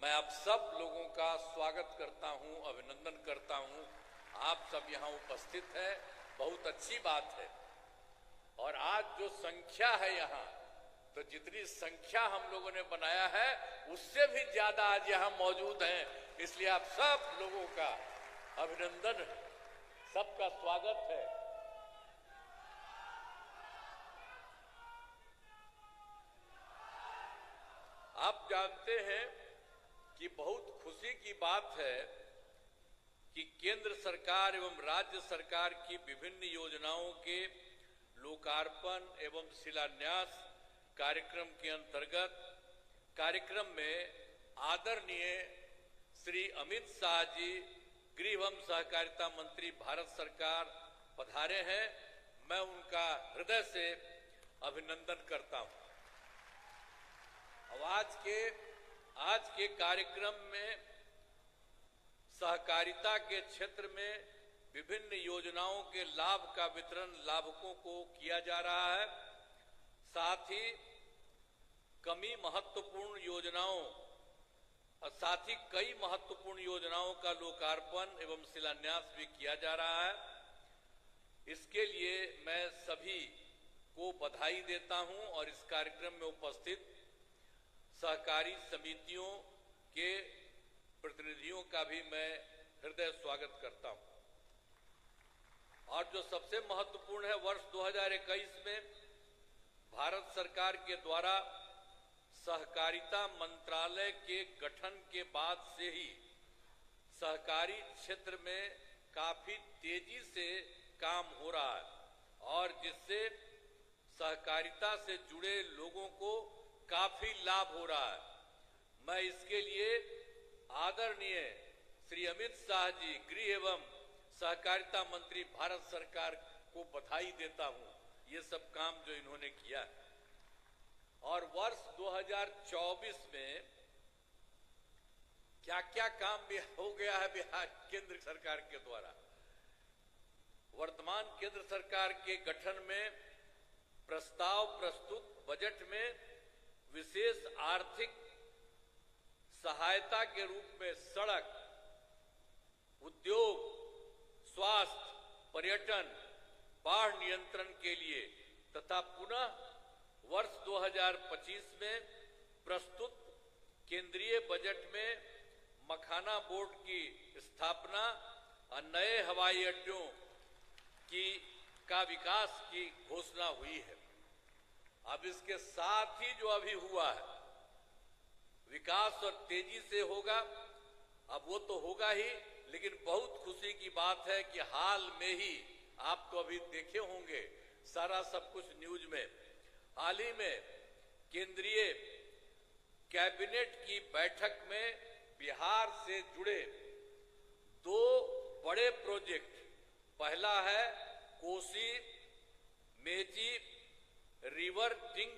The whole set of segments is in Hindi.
मैं आप सब लोगों का स्वागत करता हूं, अभिनंदन करता हूं। आप सब यहां उपस्थित है, बहुत अच्छी बात है। और आज जो संख्या है यहां, तो जितनी संख्या हम लोगों ने बनाया है उससे भी ज्यादा आज यहां मौजूद हैं। इसलिए आप सब लोगों का अभिनंदन, सबका स्वागत है। आप जानते हैं कि बहुत खुशी की बात है कि केंद्र सरकार एवं राज्य सरकार की विभिन्न योजनाओं के लोकार्पण एवं शिलान्यास कार्यक्रम के अंतर्गत कार्यक्रम में आदरणीय श्री अमित शाह जी, गृह एवं सहकारिता मंत्री भारत सरकार पधारे हैं। मैं उनका हृदय से अभिनंदन करता हूं। अब आज के कार्यक्रम में सहकारिता के क्षेत्र में विभिन्न योजनाओं के लाभ का वितरण लाभुकों को किया जा रहा है। साथ ही कई महत्वपूर्ण योजनाओं का लोकार्पण एवं शिलान्यास भी किया जा रहा है। इसके लिए मैं सभी को बधाई देता हूं और इस कार्यक्रम में उपस्थित सहकारी समितियों के प्रतिनिधियों का भी मैं हृदय स्वागत करता हूं। और जो सबसे महत्वपूर्ण है, वर्ष 2021 में भारत सरकार के द्वारा सहकारिता मंत्रालय के गठन के बाद से ही सहकारी क्षेत्र में काफी तेजी से काम हो रहा है और जिससे सहकारिता से जुड़े लोगों को काफी लाभ हो रहा है। मैं इसके लिए आदरणीय श्री अमित शाह जी, गृह एवं सहकारिता मंत्री भारत सरकार को बधाई देता हूं, ये सब काम जो इन्होंने किया है। और वर्ष 2024 में क्या क्या काम भी हो गया है बिहार केंद्र सरकार के द्वारा। वर्तमान केंद्र सरकार के गठन में प्रस्ताव प्रस्तुत बजट में विशेष आर्थिक सहायता के रूप में सड़क, उद्योग, स्वास्थ्य, पर्यटन, बाढ़ नियंत्रण के लिए तथा पुनः वर्ष 2025 में प्रस्तुत केंद्रीय बजट में मखाना बोर्ड की स्थापना और नए हवाई अड्डों का विकास की घोषणा हुई है। अब इसके साथ ही जो अभी हुआ है विकास और तेजी से होगा, अब वो तो होगा ही, लेकिन बहुत खुशी की बात है कि हाल में ही आप तो अभी देखे होंगे सारा सब कुछ न्यूज में, हाल ही में केंद्रीय कैबिनेट की बैठक में बिहार से जुड़े 2 बड़े प्रोजेक्ट, पहला है कोसी मेची रिवर टिंग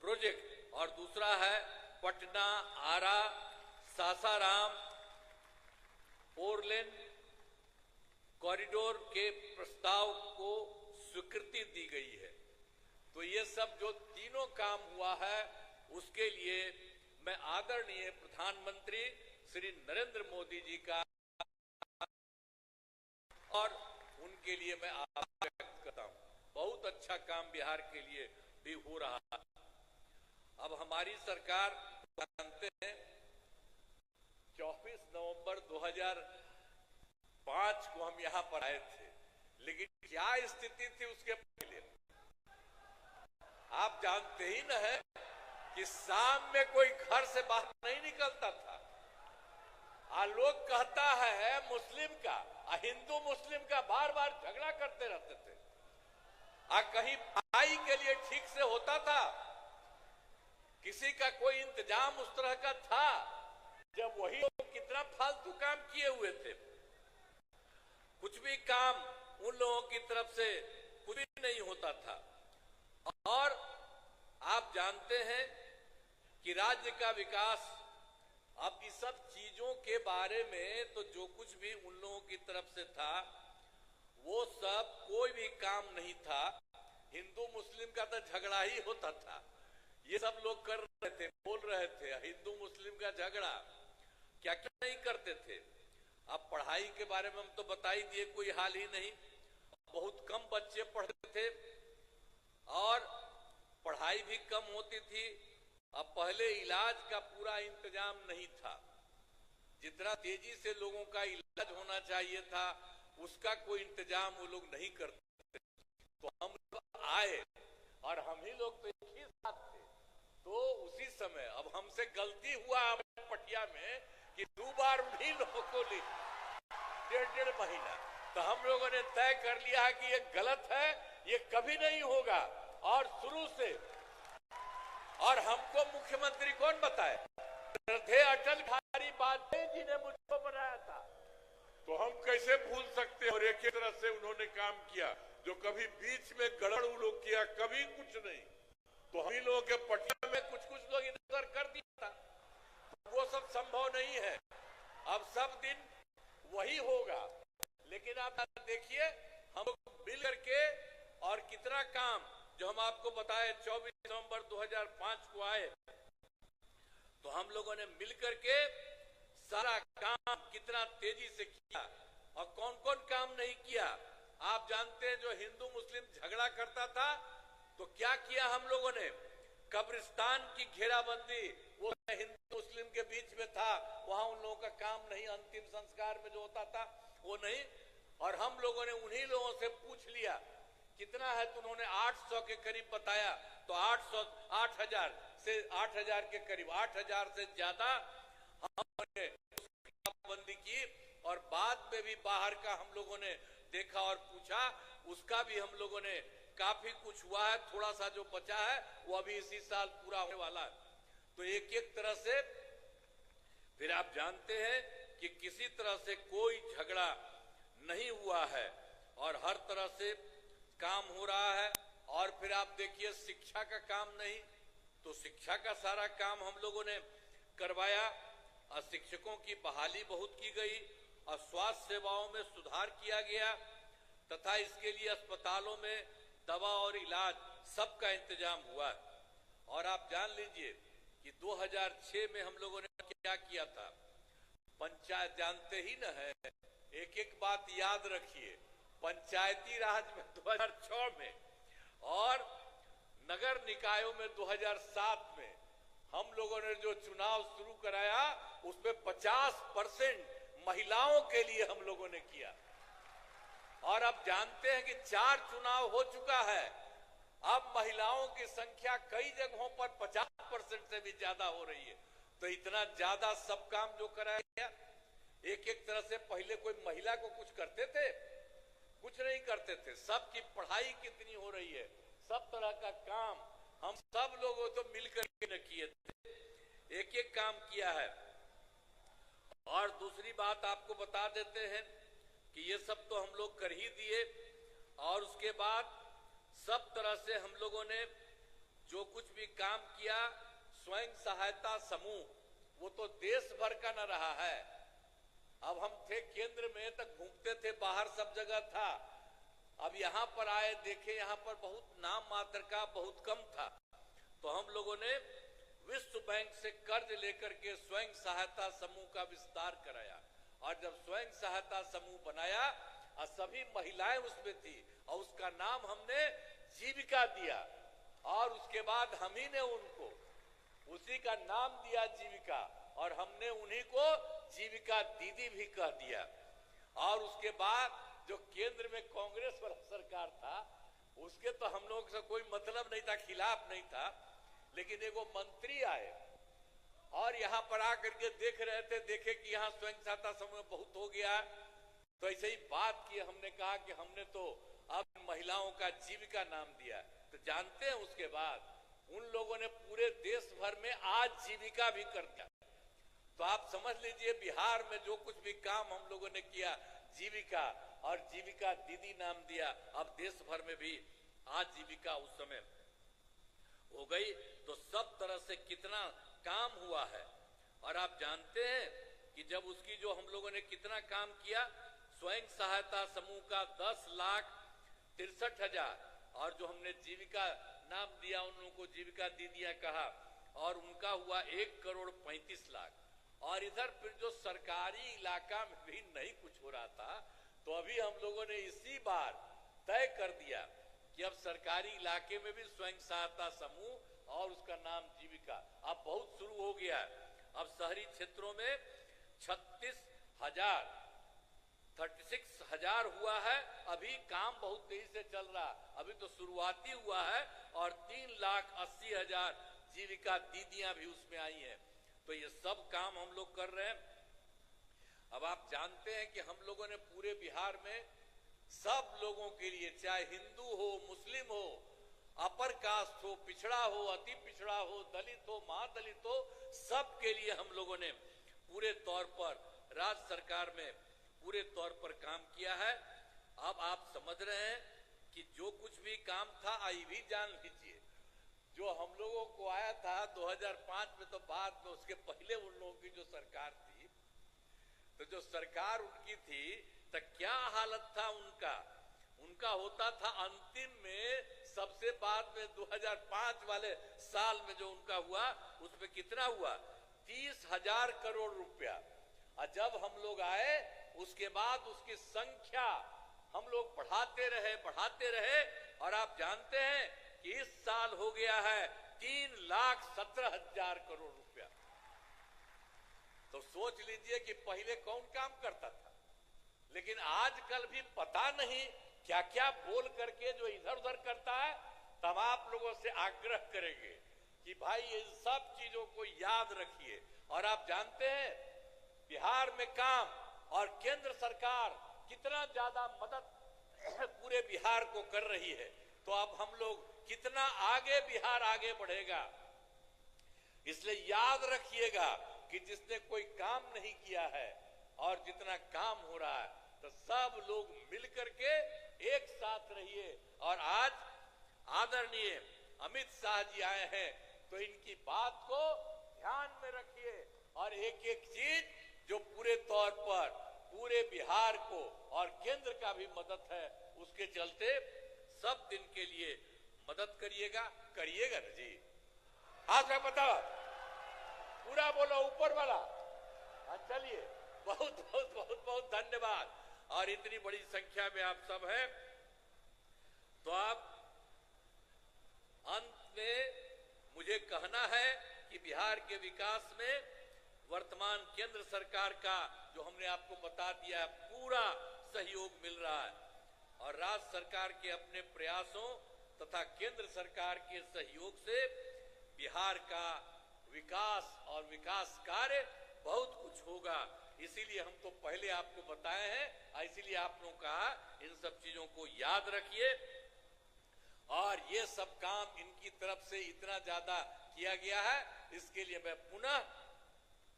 प्रोजेक्ट और दूसरा है पटना आरा सासाराम 4 लेन कॉरिडोर के प्रस्ताव को स्वीकृति दी गई है। तो ये सब जो तीनों काम हुआ है उसके लिए मैं आदरणीय प्रधानमंत्री श्री नरेंद्र मोदी जी का और उनके लिए मैं आभार व्यक्त करता हूं। बहुत अच्छा काम बिहार के लिए भी हो रहा है। अब हमारी सरकार जानते हैं 24 नवंबर 2005 को हम यहां पर आए थे, लेकिन क्या स्थिति थी उसके पहले आप जानते ही न है कि शाम में कोई घर से बाहर नहीं निकलता था। लोग कहता है मुस्लिम का हिंदू मुस्लिम का बार बार झगड़ा करते रहते थे। कहीं पढ़ाई के लिए ठीक से होता था, किसी का कोई इंतजाम उस तरह का था, जब वही लोग कितना फालतू काम किए हुए थे। कुछ भी काम उन लोगों की तरफ से कुछ भी नहीं होता था। और आप जानते हैं कि राज्य का विकास, अब इस सब चीजों के बारे में तो जो कुछ भी उन लोगों की तरफ से था वो सब कोई भी काम नहीं था। हिंदू मुस्लिम का तो झगड़ा ही होता था, ये सब लोग कर रहे थे, बोल रहे थे हिंदू मुस्लिम का झगड़ा। क्या क्या नहीं करते थे। अब पढ़ाई के बारे में हम तो बता ही दिए, कोई हाल ही नहीं, बहुत कम बच्चे पढ़ते थे और पढ़ाई भी कम होती थी। अब पहले इलाज का पूरा इंतजाम नहीं था, जितना तेजी से लोगों का इलाज होना चाहिए था उसका कोई इंतजाम वो लोग नहीं करते। तो हम लोग आए और हम ही लोग तो एक ही साथ थे, तो उसी समय अब हमसे गलती हुआ पटिया में कि 2 बार उन्हीं लोगों को ली 1.5 महीना, तो हम लोगों ने तय कर लिया कि ये गलत है, ये कभी नहीं होगा। और शुरू से, और हमको मुख्यमंत्री कौन बताए, श्रद्धेय अटल बिहारी वाजपेयी जी ने मुझको बनाया था, तो हम कैसे भूल सकते हैं। और एक तरह से उन्होंने काम किया, जो कभी बीच में गड़बड़ वो लोग किया, कभी कुछ नहीं। तो हम ही लोगों के पटिया में कुछ कुछ लोग इधर कर दिया था, वो सब संभव नहीं है। अब सब दिन वही होगा, लेकिन आप देखिए हम लोग मिल करके और कितना काम, जो हम आपको बताए 24 नवंबर 2005 को आए, तो हम लोगों ने मिल करके सारा काम कितना तेजी से किया और कौन कौन काम नहीं किया। आप जानते हैं, जो हिंदू मुस्लिम झगड़ा करता था तो क्या किया हम लोगों ने, कब्रिस्तान की घेराबंदी, वो हिंदू मुस्लिम के बीच में था, वहां उन लोगों का काम नहीं, अंतिम संस्कार में जो होता था वो नहीं। और हम लोगों ने उन्हीं लोगों से पूछ लिया कितना है, तो उन्होंने 800 के करीब बताया, तो 8,000 से 8,000 के करीब, 8,000 से ज्यादा हमने बंदी की। और बाद में भी बाहर का हम लोगों ने देखा और पूछा, उसका भी हम लोगों ने काफी कुछ हुआ है, थोड़ा सा जो बचा है वो अभी इसी साल पूरा होने वाला है। तो एक एक तरह से फिर आप जानते हैं कि किसी तरह से कोई झगड़ा नहीं हुआ है और हर तरह से काम हो रहा है। और फिर आप देखिए शिक्षा का काम नहीं, तो शिक्षा का सारा काम हम लोगों ने करवाया और शिक्षकों की बहाली बहुत की गई और स्वास्थ्य सेवाओं में सुधार किया गया तथा इसके लिए अस्पतालों में दवा और इलाज सबका इंतजाम हुआ। और आप जान लीजिए कि 2006 में हम लोगों ने क्या किया था, पंचायत जानते ही न है, एक एक बात याद रखिए, पंचायती राज में 2006 में और नगर निकायों में 2007 में हम लोगों ने जो चुनाव शुरू कराया उसमें 50% महिलाओं के लिए हम लोगों ने किया। और अब जानते हैं कि 4 चुनाव हो चुका है, अब महिलाओं की संख्या कई जगहों पर 50% से भी ज्यादा हो रही है। तो इतना ज्यादा सब काम जो कराया गया, एक एक तरह से पहले कोई महिला को कुछ करते थे, कुछ नहीं करते थे। सबकी पढ़ाई कितनी हो रही है, सब तरह का काम हम सब लोगों तो मिलकर के न किए थे, एक एक काम किया है। और दूसरी बात आपको बता देते हैं कि ये सब तो हम लोग कर ही दिए। और उसके बाद सब तरह से हम लोगों ने जो कुछ भी काम किया, स्वयं सहायता समूह, वो तो देश भर का न रहा है। अब हम थे केंद्र में, तक घूमते थे, बाहर सब जगह था। अब यहाँ पर आए, देखे यहाँ पर बहुत नाम मात्र का, बहुत कम था। तो हम लोगों ने विश्व बैंक से कर्ज लेकर के स्वयं सहायता समूह का विस्तार कराया। और जब स्वयं सहायता समूह बनाया और सभी महिलाएं उसमें थी और उसका नाम हमने जीविका दिया। और उसके बाद हम ही ने उनको उसी का नाम दिया जीविका, और हमने उन्हीं को जीविका दीदी भी कह दिया। और उसके बाद जो केंद्र में कांग्रेस वाला सरकार था, उसके तो हम लोग से कोई मतलब नहीं था, खिलाफ नहीं था, लेकिन एगो मंत्री आए और यहाँ पर आकर के देख रहे थे, देखे कि यहाँ स्वयं सहायता समूह बहुत हो गया, तो ऐसे ही बात की। हमने कहा कि हमने तो अब महिलाओं का जीविका नाम दिया। तो जानते हैं उसके बाद उन लोगों ने पूरे देश भर में आज जीविका भी कर दिया। तो आप समझ लीजिए बिहार में जो कुछ भी काम हम लोगों ने किया, जीविका और जीविका दीदी नाम दिया, अब देश भर में भी आज जीविका उस समय हो गई। तो सब तरह से कितना काम हुआ है। और आप जानते हैं कि जब उसकी जो हम लोगों ने कितना काम किया, स्वयं सहायता समूह का 10,63,000, और जो हमने जीविका नाम दिया उन लोगों को जीविका दीदियां कहा, और उनका हुआ 1,35,00,000। और इधर फिर जो सरकारी इलाका में भी नहीं कुछ हो रहा था, तो अभी हम लोगों ने इसी बार तय कर दिया कि अब सरकारी इलाके में भी स्वयं सहायता समूह और उसका नाम जीविका अब बहुत शुरू हो गया है। अब शहरी क्षेत्रों में 36,000 हुआ है। अभी काम बहुत तेजी से चल रहा, अभी तो शुरुआती हुआ है और 3,80,000 जीविका दीदियां भी उसमें आई हैं। तो ये सब काम हम लोग कर रहे हैं। अब आप जानते हैं कि हम लोगों ने पूरे बिहार में सब लोगों के लिए, चाहे हिंदू हो, मुस्लिम हो, अपर कास्ट हो, पिछड़ा हो, अति पिछड़ा हो, दलित हो, महादलित हो, सब के लिए हम लोगों ने पूरे तौर पर राज्य सरकार में पूरे तौर पर काम किया है। अब आप समझ रहे हैं कि जो कुछ भी काम था, आई भी जान लीजिए, जो हम लोगों को आया था 2005 में, तो बाद में उसके पहले उन लोगों की जो सरकार थी, तो जो सरकार उनकी थी, तो क्या हालत था उनका होता था अंतिम में, सबसे बाद में 2005 वाले साल में जो उनका हुआ, उसमें कितना हुआ? 30,000 करोड़ रुपया। और जब हम लोग आए, उसके बाद उसकी संख्या हम लोग बढ़ाते रहे और आप जानते हैं कि इस साल हो गया है 3,17,000 करोड़ रुपया। तो सोच लीजिए कि पहले कौन काम करता था, लेकिन आजकल भी पता नहीं क्या क्या बोल करके जो इधर उधर करता है। तब आप लोगों से आग्रह करेंगे कि भाई इन सब चीजों को याद रखिए। और आप जानते हैं बिहार में काम और केंद्र सरकार कितना ज्यादा मदद पूरे बिहार को कर रही है। तो अब हम लोग कितना आगे बिहार आगे बढ़ेगा, इसलिए याद रखिएगा कि जिसने कोई काम नहीं किया है और जितना काम हो रहा है, तो सब लोग मिलकर के एक साथ रहिए। और आज आदरणीय अमित शाह जी आए हैं, तो इनकी बात को ध्यान में रखिए और एक एक चीज जो पूरे तौर पर पूरे बिहार को और केंद्र का भी मदद है, उसके चलते सब दिन के लिए मदद करिएगा ना जी। हाथ में बताओ, पूरा बोलो, ऊपर वाला। चलिए, बहुत बहुत बहुत बहुत धन्यवाद। और इतनी बड़ी संख्या में आप सब हैं, तो आप अंत में मुझे कहना है कि बिहार के विकास में वर्तमान केंद्र सरकार का, जो हमने आपको बता दिया है, पूरा सहयोग मिल रहा है। और राज्य सरकार के अपने प्रयासों तथा केंद्र सरकार के सहयोग से बिहार का विकास और विकास कार्य बहुत कुछ होगा। इसीलिए हम तो पहले आपको बताए हैं, इसीलिए आप लोगों का इन सब चीजों को याद रखिए। और ये सब काम इनकी तरफ से इतना ज्यादा किया गया है, इसके लिए मैं पुनः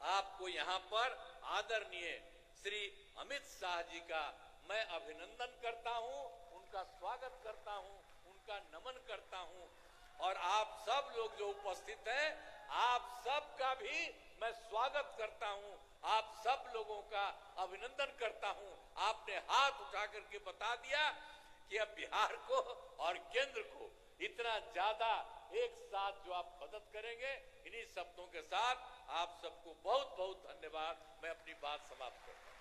आपको यहाँ पर आदरणीय श्री अमित शाह जी का मैं अभिनंदन करता हूँ, उनका स्वागत करता हूँ, उनका नमन करता हूँ। और आप सब लोग जो उपस्थित हैं, आप सब का भी मैं स्वागत करता हूँ, आप सब लोगों का अभिनंदन करता हूँ। आपने हाथ उठा करके बता दिया कि अब बिहार को और केंद्र को इतना ज्यादा एक साथ जो आप मदद करेंगे। इन्हीं शब्दों के साथ आप सबको बहुत बहुत धन्यवाद। मैं अपनी बात समाप्त करता हूँ।